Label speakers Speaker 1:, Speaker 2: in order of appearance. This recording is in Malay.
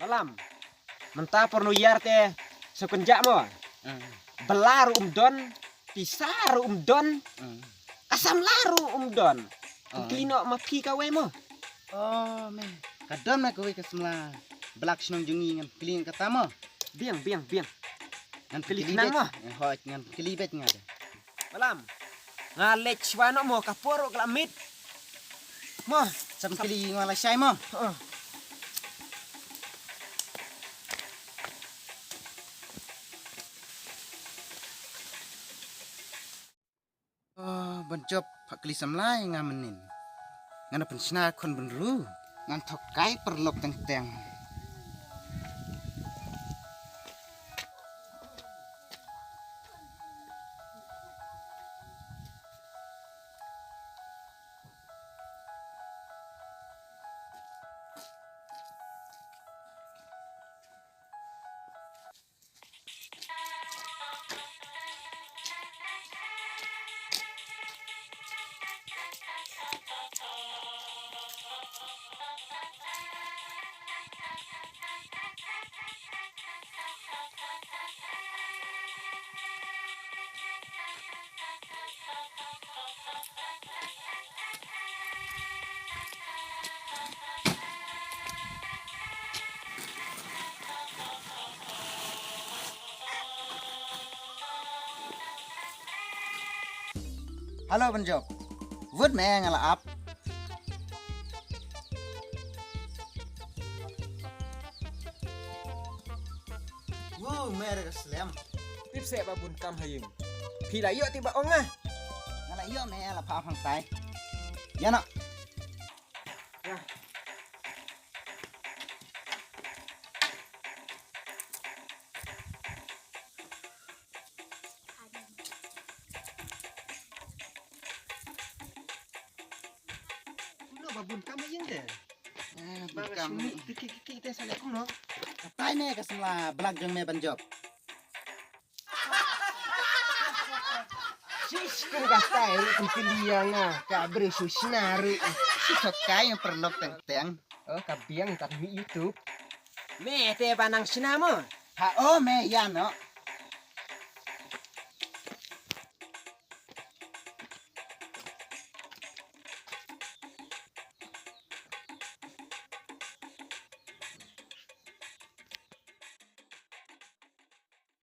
Speaker 1: Alam, mentah pornoyar teh sekenjak mo. Belar umdon, pisar umdon, asam laru umdon. Klino mapi kawe mo.
Speaker 2: Oh, men. Kadon na kowe kasemla. Belak senong jungi ngan kelin kata mo.
Speaker 1: Biang.
Speaker 2: Ngan
Speaker 1: Kelinan mo.
Speaker 2: Hoi ngan kelibet ngada.
Speaker 1: Alam, ngalek swano mo kaporo kelamit. Mo,
Speaker 2: Sam keli ngala syai mo. Oh, banjop pak keli samlai ngamenin. Ngana pensna kon benru. Ngan thokai perlok teng-teng. Halo banjop. Wud me ngala ap. Wow, mere keslem.
Speaker 1: tip se babun kam hayim. Pila yo tiba ongah.
Speaker 2: Ngala iyo me la pa phang tai. Ya nak.
Speaker 1: Ya. Kuno babun kam hayim deh.
Speaker 2: Bekam.
Speaker 1: Kiki teh salek kuno.
Speaker 2: Tai ne kesemla belak jeng me banjop.
Speaker 1: Sis kun gastai kumpiliang kabre susnaru.
Speaker 2: Si thokai yang perlok teng-teng.
Speaker 1: Oh kabiang tar mi YouTube. Me teh panang sinamo.
Speaker 2: Ha oh me ya no.